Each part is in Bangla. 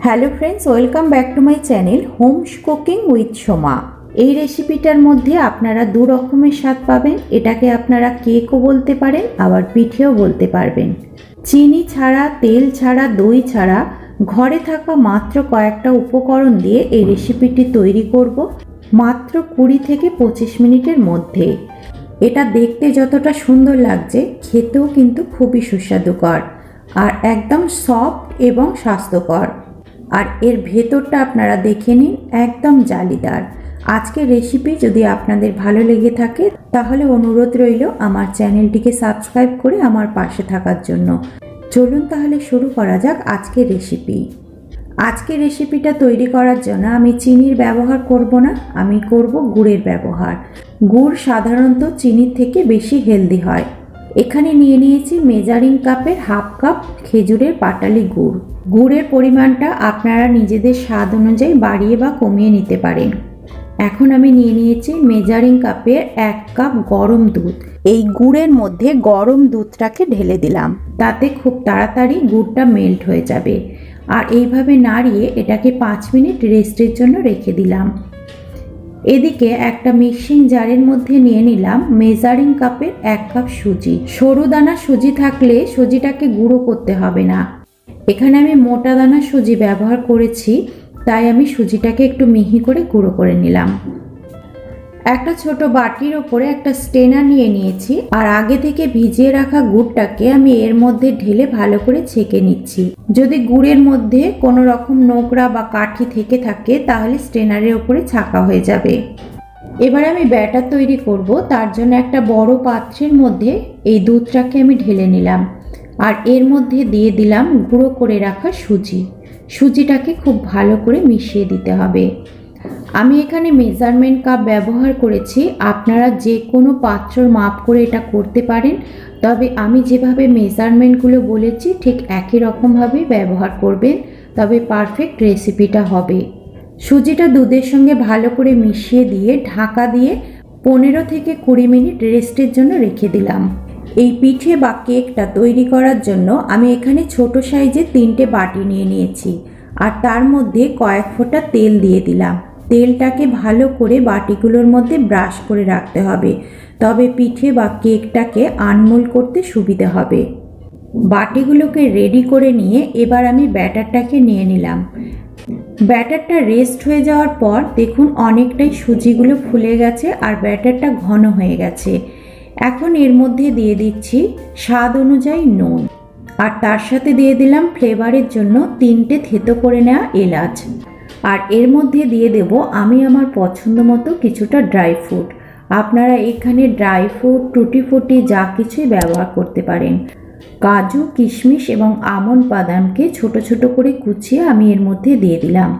Hello friends, welcome back to my channel home cooking with Soma. এই রেসিপিটার মধ্যে আপনারা দু রকমের স্বাদ পাবেন। এটাকে আপনারা কেকও বলতে পারেন, আবার পিঠেও বলতে পারবেন। চিনি ছাড়া, তেল ছাড়া, দই ছাড়া ঘরে থাকা মাত্র কয়েকটা উপকরণ দিয়ে এই রেসিপিটি তৈরি করব মাত্র 20 থেকে 25 মিনিটের মধ্যে। এটা দেখতে যতটা সুন্দর লাগছে, খেতেও কিন্তু খুবই সুস্বাদুকর আর একদম সফট এবং স্বাস্থ্যকর। আর এর ভেতরটা আপনারা দেখে নিন, একদম জালিদার। আজকের রেসিপি যদি আপনাদের ভালো লেগে থাকে তাহলে অনুরোধ রইল আমার চ্যানেলটিকে সাবস্ক্রাইব করে আমার পাশে থাকার জন্য। চলুন তাহলে শুরু করা যাক আজকের রেসিপি। আজকের রেসিপিটা তৈরি করার জন্য আমি চিনির ব্যবহার করব না, আমি করব গুড়ের ব্যবহার। গুড় সাধারণত চিনির থেকে বেশি হেলদি হয়। এখানে নিয়ে নিয়েছি মেজারিং কাপের হাফ কাপ খেজুরের পাটালি গুড়। গুড়ের পরিমাণটা আপনারা নিজেদের স্বাদ অনুযায়ী বাড়িয়ে বা কমিয়ে নিতে পারেন। এখন আমি নিয়ে নিয়েছি মেজারিং কাপের 1 কাপ গরম দুধ। এই গুড়ের মধ্যে গরম দুধটাকে ঢেলে দিলাম, তাতে খুব তাড়াতাড়ি গুড়টা মেল্ট হয়ে যাবে। আর এইভাবে নাড়িয়ে এটাকে 5 মিনিট রেস্টের জন্য রেখে দিলাম। এদিকে একটা মিক্সিং জারের মধ্যে নিয়ে নিলাম মেজারিং কাপের 1 কাপ সুজি। সরু দানা সুজি থাকলে সুজিটাকে গুঁড়ো করতে হবে না। এখানে আমি মোটা দানা সুজি ব্যবহার করেছি, তাই আমি সুজিটাকে একটু মিহি করে গুঁড়ো করে নিলাম। একটা ছোট বাটির ওপরে একটা স্ট্রেনার নিয়ে নিয়েছি আর আগে থেকে ভিজিয়ে রাখা গুড়টাকে আমি এর মধ্যে ঢেলে ভালো করে ছেঁকে নিচ্ছি। যদি গুড়ের মধ্যে কোনো রকম নোকরা বা কাঠি থেকে থাকে তাহলে স্ট্রেনারের ওপরে ছাঁকা হয়ে যাবে। এবার আমি ব্যাটার তৈরি করব, তার জন্য একটা বড় পাত্রের মধ্যে এই দুধটাকে আমি ঢেলে নিলাম আর এর মধ্যে দিয়ে দিলাম গুঁড়ো করে রাখা সুজি। সুজিটাকে খুব ভালো করে মিশিয়ে দিতে হবে। আমি এখানে মেজারমেন্ট কাপ ব্যবহার করেছি, আপনারা যে কোনো পাত্রর মাপ করে এটা করতে পারেন, তবে আমি যেভাবে মেজারমেন্টগুলো বলেছি ঠিক একই রকমভাবে ব্যবহার করবেন, তবে পারফেক্ট রেসিপিটা হবে। সুজিটা দুধের সঙ্গে ভালো করে মিশিয়ে দিয়ে ঢাকা দিয়ে 15 থেকে 20 মিনিট রেস্টের জন্য রেখে দিলাম। এই পিঠে বা কেকটা তৈরি করার জন্য আমি এখানে ছোট সাইজে 3টে বাটি নিয়ে নিয়েছি আর তার মধ্যে কয়েক ফোঁটা তেল দিয়ে দিলাম। তেলটাকে ভালো করে বাটিগুলোর মধ্যে ব্রাশ করে রাখতে হবে, তবে পিঠে বা কেকটাকে আনমোল করতে সুবিধা হবে। বাটিগুলোকে রেডি করে নিয়ে এবার আমি ব্যাটারটাকে নিয়ে নিলাম। ব্যাটারটা রেস্ট হয়ে যাওয়ার পর দেখুন অনেকটাই সুজিগুলো ফুলে গেছে আর ব্যাটারটা ঘন হয়ে গেছে। এখন এর মধ্যে দিয়ে দিচ্ছি স্বাদ অনুযায়ী নুন আর তার সাথে দিয়ে দিলাম ফ্লেভারের জন্য 3টে থেতো করে নেওয়া এলাচ। আর এর মধ্যে দিয়ে দেব আমি আমার পছন্দ মতো কিছুটা ড্রাই ফ্রুট। আপনারা এখানে ড্রাই ফ্রুট, টুটি ফুটি যা কিছুই ব্যবহার করতে পারেন। কাজু, কিশমিশ এবং আমন্ড বাদামকে ছোট ছোট করে কুচিয়ে আমি এর মধ্যে দিয়ে দিলাম।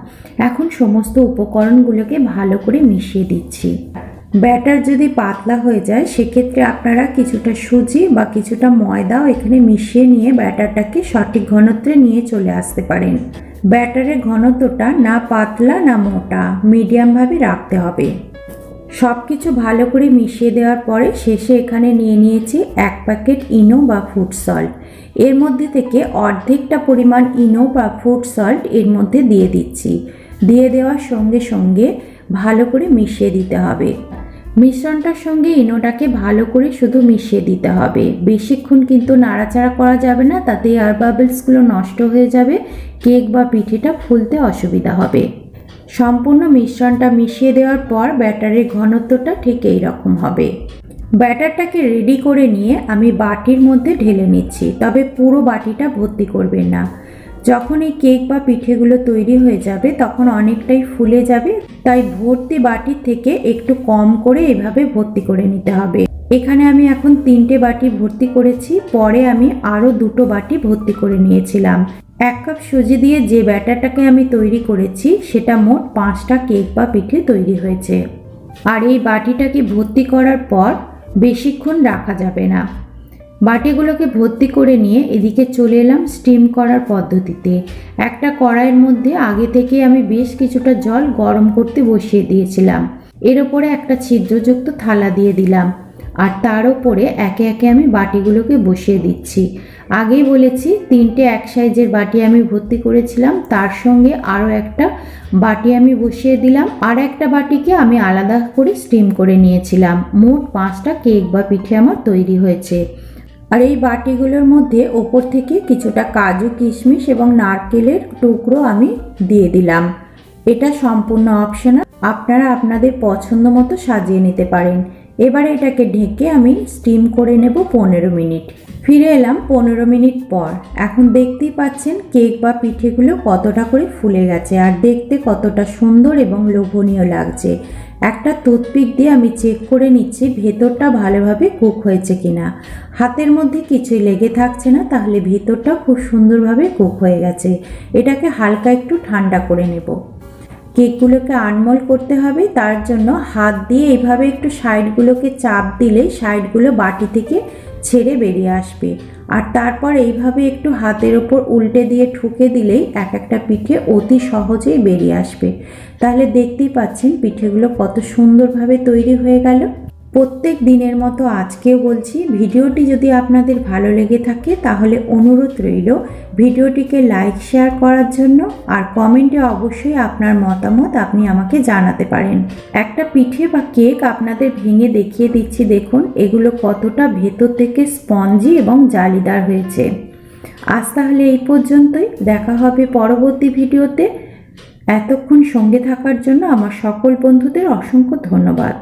এখন সমস্ত উপকরণগুলোকে ভালো করে মিশিয়ে দিচ্ছি। ব্যাটার যদি পাতলা হয়ে যায় সেক্ষেত্রে আপনারা কিছুটা সুজি বা কিছুটা ময়দাও এখানে মিশিয়ে নিয়ে ব্যাটারটাকে সঠিক ঘনত্বে নিয়ে চলে আসতে পারেন। ব্যাটারের ঘনত্বটা না পাতলা না মোটা, মিডিয়ামভাবে রাখতে হবে। সব কিছু ভালো করে মিশিয়ে দেওয়ার পরে শেষে এখানে নিয়ে নিয়েছি 1 প্যাকেট ইনো বা ফুড সল্ট। এর মধ্যে থেকে অর্ধেকটা পরিমাণ ইনো বা ফুড সল্ট এর মধ্যে দিয়ে দিচ্ছি। দিয়ে দেওয়ার সঙ্গে সঙ্গে ভালো করে মিশিয়ে দিতে হবে। মিশ্রণটার সঙ্গে ইনোটাকে ভালো করে শুধু মিশিয়ে দিতে হবে, বেশিক্ষণ কিন্তু নাড়াচাড়া করা যাবে না, তাতে এয়ার বাবলসগুলো নষ্ট হয়ে যাবে, কেক বা পিঠেটা ফুলতে অসুবিধা হবে। সম্পূর্ণ মিশ্রণটা মিশিয়ে দেওয়ার পর ব্যাটারের ঘনত্বটা ঠিক এই রকম হবে। ব্যাটারটাকে রেডি করে নিয়ে আমি বাটির মধ্যে ঢেলে নিচ্ছি, তবে পুরো বাটিটা ভর্তি করবেন না। যখন এই কেক বা পিঠেগুলো তৈরি হয়ে যাবে তখন অনেকটাই ফুলে যাবে, তাই ভর্তি বাটির থেকে একটু কম করে এভাবে ভর্তি করে নিতে হবে। এখানে আমি এখন 3টে বাটি ভর্তি করেছি, পরে আমি আরও 2টো বাটি ভর্তি করে নিয়েছিলাম। 1 কাপ সুজি দিয়ে যে ব্যাটারটাকে আমি তৈরি করেছি সেটা মোট 5টা কেক বা পিঠে তৈরি হয়েছে। আর এই বাটিটাকে ভর্তি করার পর বেশিক্ষণ রাখা যাবে না। বাটিগুলোকে ভর্তি করে নিয়ে এদিকে চলে এলাম স্টিম করার পদ্ধতিতে। একটা কড়াইয়ের মধ্যে আগে থেকে আমি বেশ কিছুটা জল গরম করতে বসিয়ে দিয়েছিলাম। এর ওপরে একটা ছিদ্রযুক্ত থালা দিয়ে দিলাম আর তার উপরে একে একে আমি বাটিগুলোকে বসিয়ে দিচ্ছি। আগেই বলেছি 3টে এক সাইজের বাটি আমি ভর্তি করেছিলাম, তার সঙ্গে আরও একটা বাটি আমি বসিয়ে দিলাম, আর একটা বাটিকে আমি আলাদা করে স্টিম করে নিয়েছিলাম। মোট 5টা কেক বা পিঠে আমার তৈরি হয়েছে। আর এই বাটিগুলোর মধ্যে ওপর থেকে কিছুটা কাজু কিশমিশ এবং নারকেলের টুকরো আমি দিয়ে দিলাম। এটা সম্পূর্ণ অপশনাল, আপনারা আপনাদের পছন্দ মতো সাজিয়ে নিতে পারেন। এবারে এটাকে ঢেকে আমি স্টিম করে নেব 15 মিনিট। ফিরে এলাম 15 মিনিট পর। এখন দেখতেই পাচ্ছেন কেক বা পিঠেগুলো কতটা করে ফুলে গেছে আর দেখতে কতটা সুন্দর এবং লোভনীয় লাগছে। একটা টুথপিক দিয়ে আমি চেক করে নিচ্ছি ভেতরটা ভালোভাবে কুক হয়েছে কিনা। হাতের মধ্যে কিছুই লেগে থাকছে না, তাহলে ভেতরটা খুব সুন্দরভাবে কুক হয়ে গেছে। এটাকে হালকা একটু ঠান্ডা করে নেব। কেকগুলোকে আনমোল্ড করতে হবে, তার জন্য হাত দিয়ে এইভাবে একটু সাইডগুলোকে চাপ দিলে সাইডগুলো বাটি থেকে ছেড়ে বেরিয়ে আসবে। আর তারপর এইভাবে একটু হাতের ওপর উল্টে দিয়ে ঠুকে দিলেই এক একটা পিঠে অতি সহজেই বেরিয়ে আসবে। তাহলে দেখতেই পাচ্ছেন পিঠেগুলো কত সুন্দরভাবে তৈরি হয়ে গেল। প্রত্যেক দিনের মতো আজকেও বলছি, ভিডিওটি যদি আপনাদের ভালো লেগে থাকে তাহলে অনুরোধ রইল ভিডিওটিকে লাইক শেয়ার করার জন্য, আর কমেন্টে অবশ্যই আপনার মতামত আপনি আমাকে জানাতে পারেন। একটা পিঠে বা কেক আপনাদের ভেঙে দেখিয়ে দিচ্ছি, দেখুন এগুলো কতটা ভেতর থেকে স্পঞ্জি এবং জালিদার হয়েছে। আজ তাহলে এই পর্যন্তই, দেখা হবে পরবর্তী ভিডিওতে। এতক্ষণ সঙ্গে থাকার জন্য আমার সকল বন্ধুদের অসংখ্য ধন্যবাদ।